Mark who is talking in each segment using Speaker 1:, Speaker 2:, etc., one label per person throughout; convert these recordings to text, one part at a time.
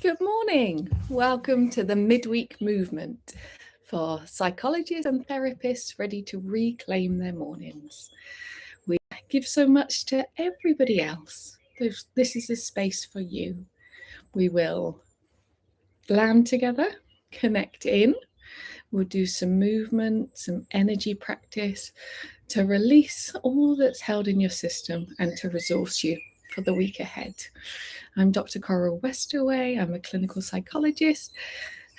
Speaker 1: Good morning. Welcome to the Midweek Movement for psychologists and therapists ready to reclaim their mornings. We give so much to everybody else. This is a space for you. We will land together, connect in. We'll do some movement, some energy practice to release all that's held in your system and to resource you for the week ahead. I'm Dr. Coral Westerway. I'm a clinical psychologist,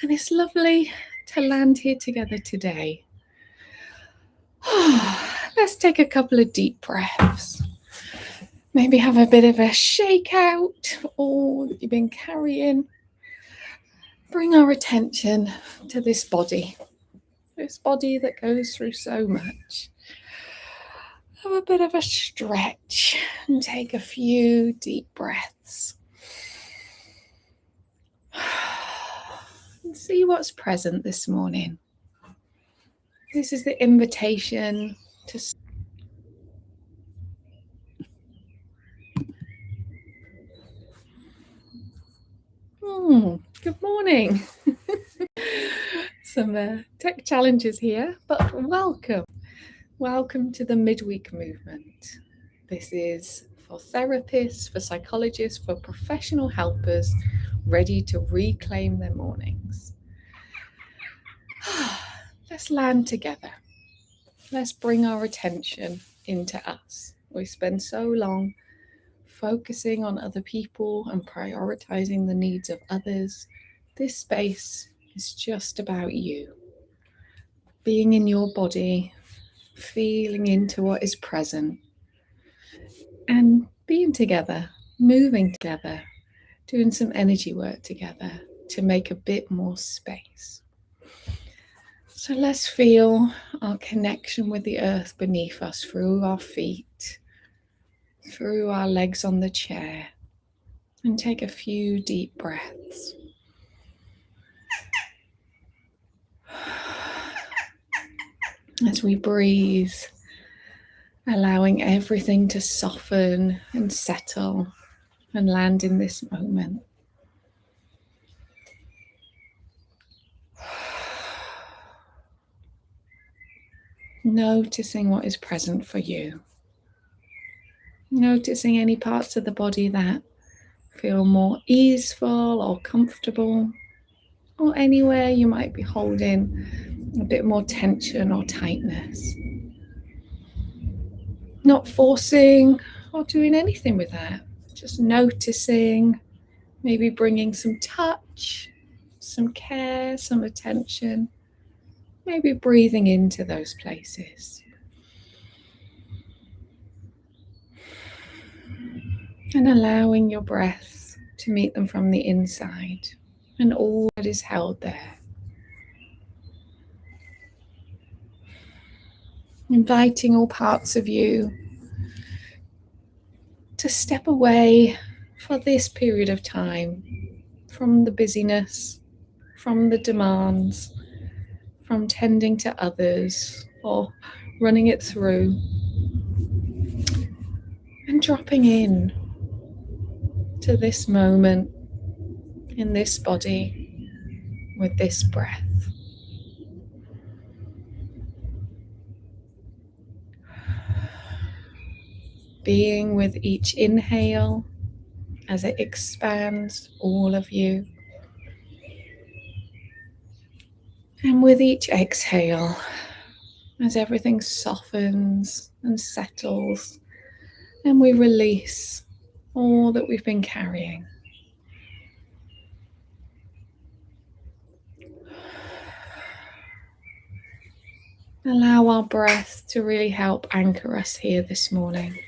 Speaker 1: and it's lovely to land here together today. Let's take a couple of deep breaths. Maybe have a bit of a shake out all that you've been carrying. Bring our attention to this body that goes through so much. Have a bit of a stretch and take a few deep breaths. And see what's present this morning. This is the invitation to good morning. Some tech challenges here, but welcome. Welcome to the Midweek Movement. This is for therapists, for psychologists, for professional helpers ready to reclaim their mornings. Let's land together. Let's bring our attention into us. We spend so long focusing on other people and prioritizing the needs of others. This space is just about you. Being in your body, feeling into what is present, and being together, moving together, doing some energy work together to make a bit more space. So let's feel our connection with the earth beneath us through our feet, through our legs on the chair, and take a few deep breaths. As we breathe, allowing everything to soften and settle and land in this moment. Noticing what is present for you. Noticing any parts of the body that feel more easeful or comfortable, or anywhere you might be holding a bit more tension or tightness. Not forcing or doing anything with that, just noticing, maybe bringing some touch, some care, some attention, maybe breathing into those places. And allowing your breath to meet them from the inside and all that is held there. Inviting all parts of you to step away for this period of time from the busyness, from the demands, from tending to others or running it through, and dropping in to this moment in this body with this breath. Being with each inhale as it expands all of you, and with each exhale as everything softens and settles and we release all that we've been carrying. Allow our breath to really help anchor us here this morning.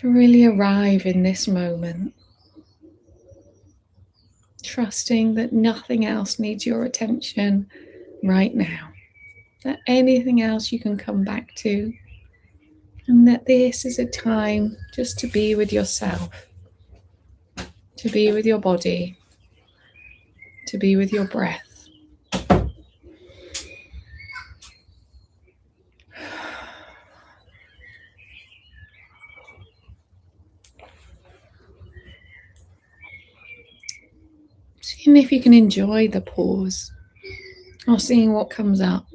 Speaker 1: To really arrive in this moment, trusting that nothing else needs your attention right now, that anything else you can come back to, and that this is a time just to be with yourself, to be with your body, to be with your breath. Seeing if you can enjoy the pause, or seeing what comes up.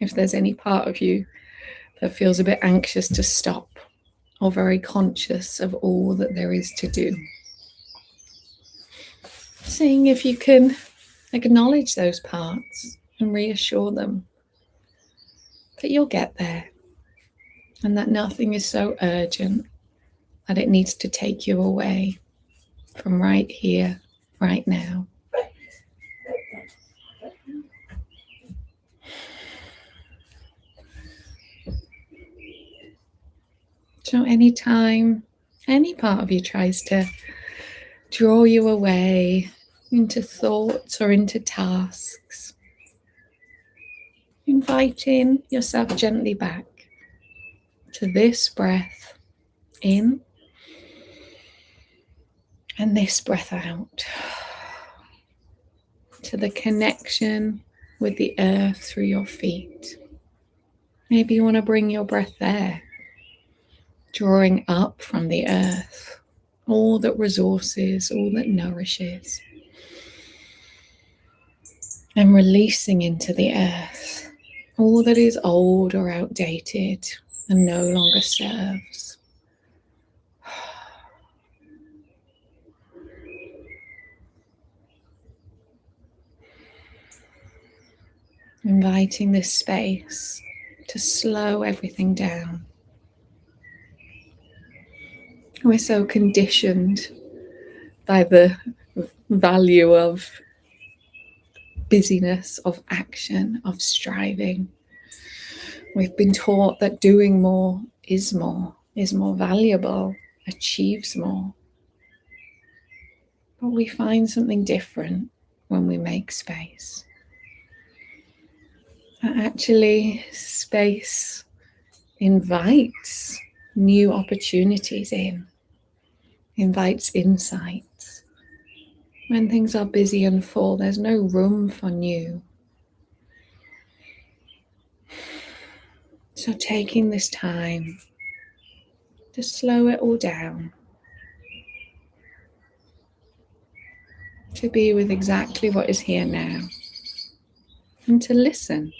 Speaker 1: If there's any part of you that feels a bit anxious to stop, or very conscious of all that there is to do. Seeing if you can acknowledge those parts and reassure them that you'll get there, and that nothing is so urgent that it needs to take you away from right here, right now. So anytime any part of you tries to draw you away into thoughts or into tasks, inviting yourself gently back to this breath in and this breath out, to the connection with the earth through your feet. Maybe you want to bring your breath there, drawing up from the earth all that resources, all that nourishes, and releasing into the earth all that is old or outdated and no longer serves. Inviting this space to slow everything down. We're so conditioned by the value of busyness, of action, of striving. We've been taught that doing more, is more valuable, achieves more. But we find something different when we make space. Actually, space invites new opportunities in, invites insights. When things are busy and full, there's no room for new. So taking this time to slow it all down, to be with exactly what is here now, and to listen,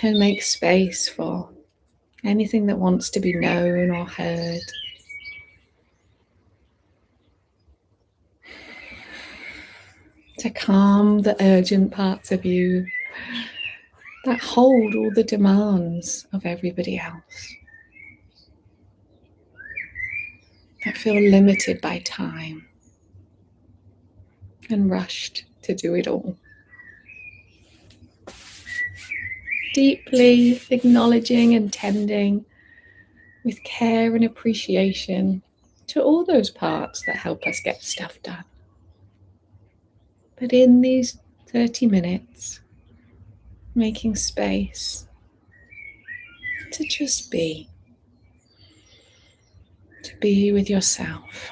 Speaker 1: to make space for anything that wants to be known or heard. To calm the urgent parts of you that hold all the demands of everybody else, that feel limited by time and rushed to do it all. Deeply acknowledging and tending with care and appreciation to all those parts that help us get stuff done. But in these 30 minutes, making space to just be, to be with yourself.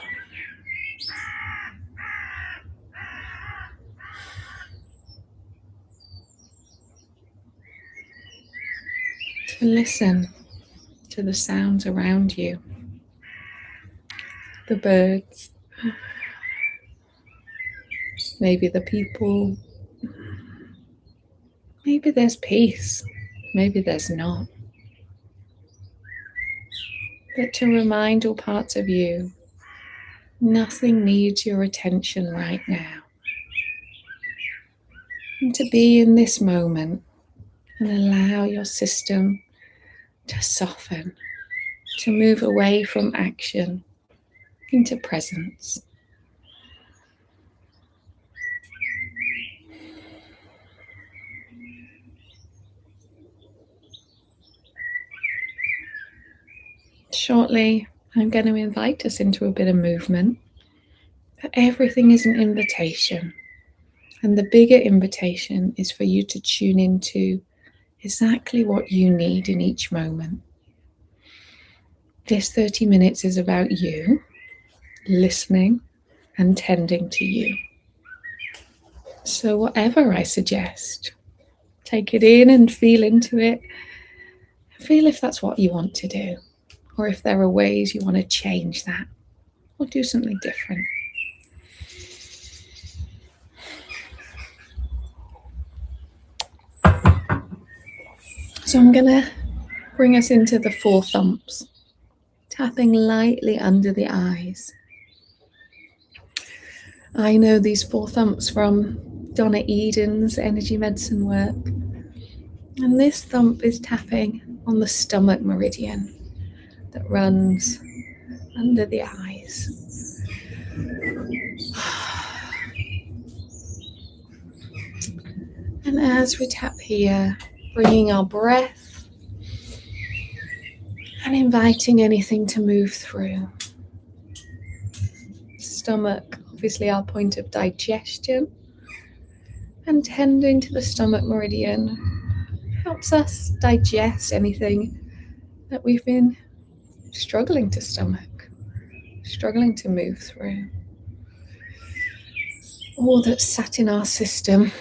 Speaker 1: To listen to the sounds around you, the birds, maybe the people, maybe there's peace, maybe there's not. But to remind all parts of you, nothing needs your attention right now. And to be in this moment and allow your system to soften, to move away from action into presence. Shortly, I'm going to invite us into a bit of movement, but everything is an invitation. And the bigger invitation is for you to tune into exactly what you need in each moment. This 30 minutes is about you, listening and tending to you. So whatever I suggest, take it in and feel into it. Feel if that's what you want to do, or if there are ways you want to change that or do something different. So I'm going to bring us into the 4 thumps, tapping lightly under the eyes. I know these 4 thumps from Donna Eden's energy medicine work. And this thump is tapping on the stomach meridian that runs under the eyes. And as we tap here, bringing our breath and inviting anything to move through. Stomach, obviously our point of digestion, and tending to the stomach meridian helps us digest anything that we've been struggling to stomach, struggling to move through, or that's sat in our system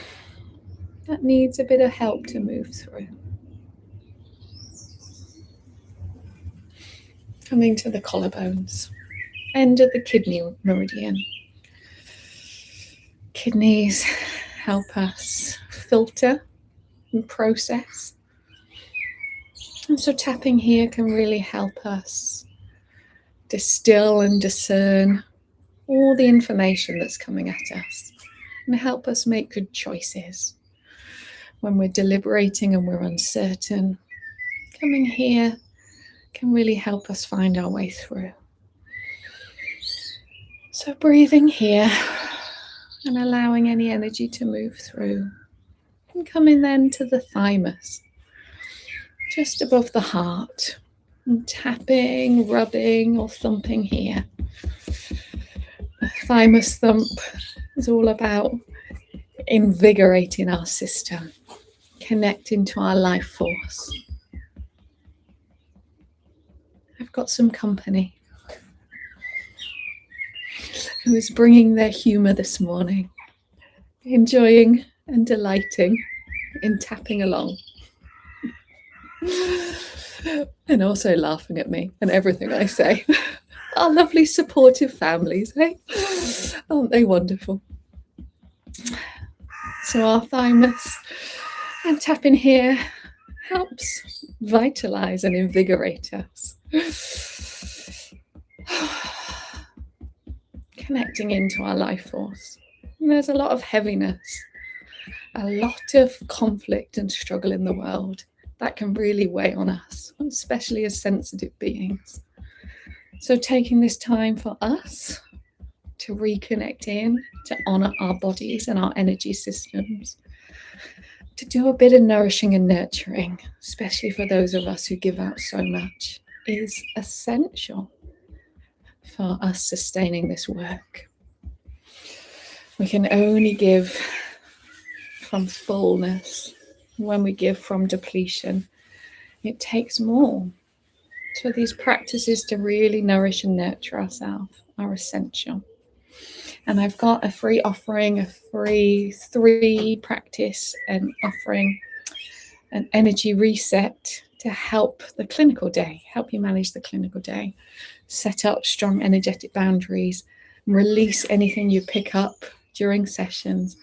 Speaker 1: that needs a bit of help to move through. Coming to the collarbones, end of the kidney meridian. Kidneys help us filter and process. And so tapping here can really help us distill and discern all the information that's coming at us and help us make good choices. When we're deliberating and we're uncertain, coming here can really help us find our way through. So breathing here and allowing any energy to move through. And coming then to the thymus, just above the heart. And tapping, rubbing or thumping here. The thymus thump is all about invigorating our system, connecting to our life force. I've got some company who is bringing their humour this morning, enjoying and delighting in tapping along. And also laughing at me and everything I say. Our lovely supportive families, eh? Aren't they wonderful? So our thymus and tapping here helps vitalize and invigorate us. Connecting into our life force. And there's a lot of heaviness, a lot of conflict and struggle in the world that can really weigh on us, especially as sensitive beings. So taking this time for us to reconnect in, to honor our bodies and our energy systems, to do a bit of nourishing and nurturing, especially for those of us who give out so much, is essential for us sustaining this work. We can only give from fullness. When we give from depletion, it takes more. So these practices to really nourish and nurture ourselves are essential. And I've got a free offering, a free 3 practice and offering an energy reset to help the clinical day, help you manage the clinical day, set up strong energetic boundaries, release anything you pick up during sessions,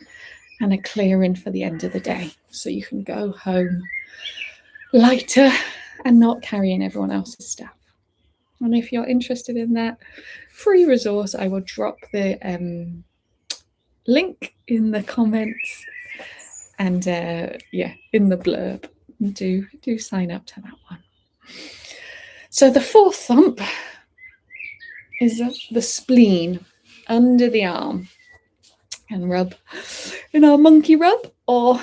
Speaker 1: and a clearing for the end of the day. So you can go home lighter and not carrying everyone else's stuff. And if you're interested in that free resource, I will drop the link in the comments and in the blurb. Do sign up to that one. So the 4th thump is the spleen under the arm, and rub in our monkey rub or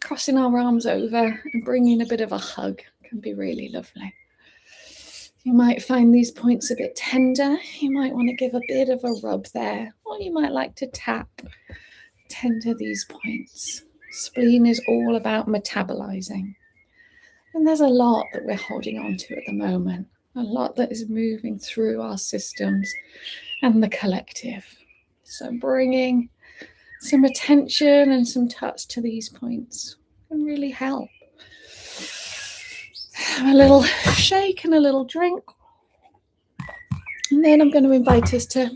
Speaker 1: crossing our arms over and bringing a bit of a hug can be really lovely. You might find these points a bit tender. You might want to give a bit of a rub there, or you might like to tap tender these points. Spleen is all about metabolizing. And there's a lot that we're holding on to at the moment, a lot that is moving through our systems and the collective. So bringing some attention and some touch to these points can really help. Have a little shake and a little drink. And then I'm going to invite us to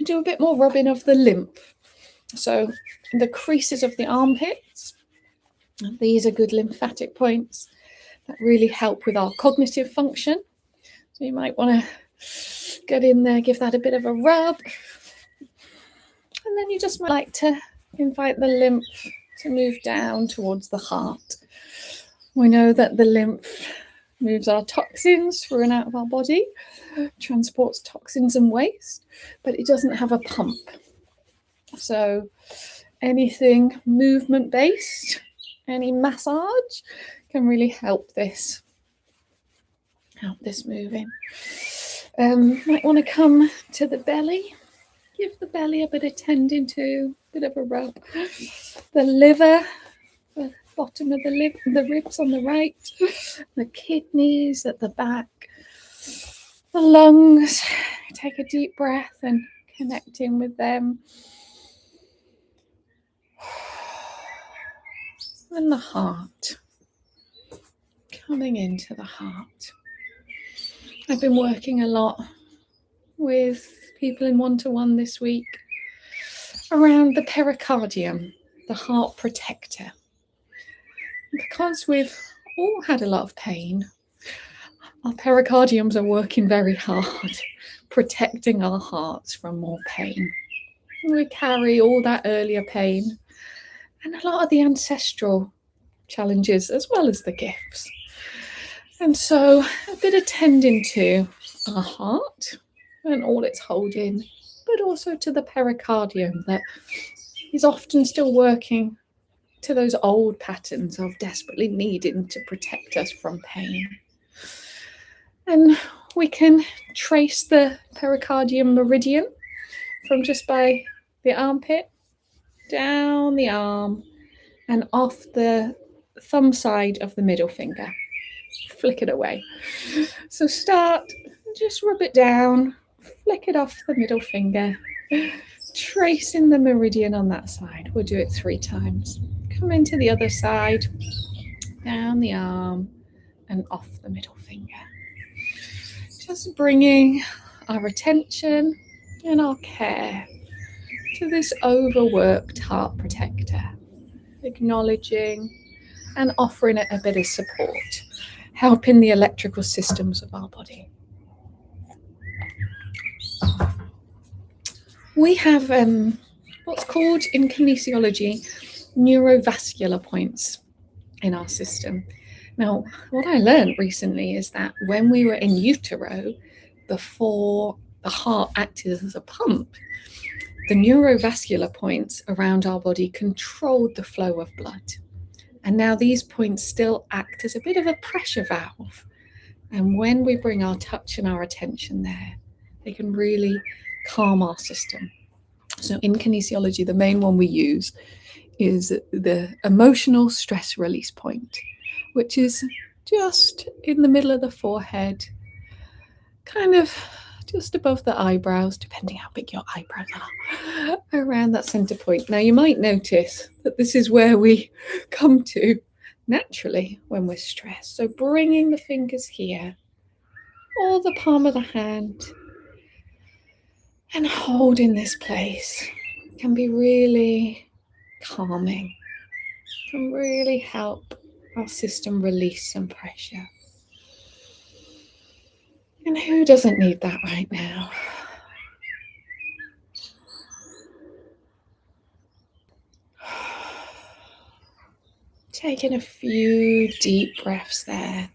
Speaker 1: do a bit more rubbing of the lymph. So the creases of the armpits, these are good lymphatic points. that really help with our cognitive function. So you might want to get in there, give that a bit of a rub. And then you just might like to invite the lymph to move down towards the heart. We know that the lymph moves our toxins through and out of our body, transports toxins and waste, but it doesn't have a pump. So anything movement-based, any massage can really help this moving. Might want to come to the belly. Give the belly a bit of tending to, a bit of a rub. The liver, the bottom of the ribs on the right, the kidneys at the back, the lungs. Take a deep breath and connect in with them. And the heart, coming into the heart. I've been working a lot with people in one-to-one this week around the pericardium, the heart protector. Because we've all had a lot of pain, our pericardiums are working very hard, protecting our hearts from more pain. We carry all that earlier pain and a lot of the ancestral challenges as well as the gifts. And so a bit of tending to our heart and all it's holding, but also to the pericardium that is often still working to those old patterns of desperately needing to protect us from pain. And we can trace the pericardium meridian from just by the armpit, down the arm, and off the thumb side of the middle finger. Flick it away. So start, just rub it down, flick it off the middle finger, tracing the meridian on that side. We'll do it 3 times. Come into the other side, down the arm, and off the middle finger. Just bringing our attention and our care to this overworked heart protector, acknowledging and offering it a bit of support, helping the electrical systems of our body. We have what's called in kinesiology neurovascular points in our system. Now, what I learned recently is that when we were in utero, before the heart acted as a pump, the neurovascular points around our body controlled the flow of blood. And now these points still act as a bit of a pressure valve. And when we bring our touch and our attention there, they can really calm our system. So in kinesiology, the main one we use is the emotional stress release point, which is just in the middle of the forehead, kind of just above the eyebrows, depending how big your eyebrows are, around that center point. Now, you might notice that this is where we come to naturally when we're stressed. So bringing the fingers here, or the palm of the hand, and holding this place can be really calming, can really help our system release some pressure. And who doesn't need that right now? Taking a few deep breaths there.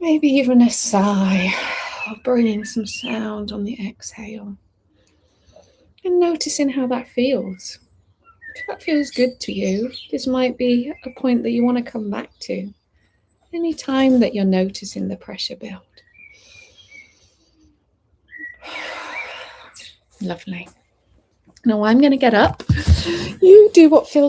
Speaker 1: Maybe even a sigh, or bringing some sound on the exhale. And noticing how that feels. If that feels good to you, this might be a point that you want to come back to any time that you're noticing the pressure build. Lovely. Now I'm going to get up. You do what feels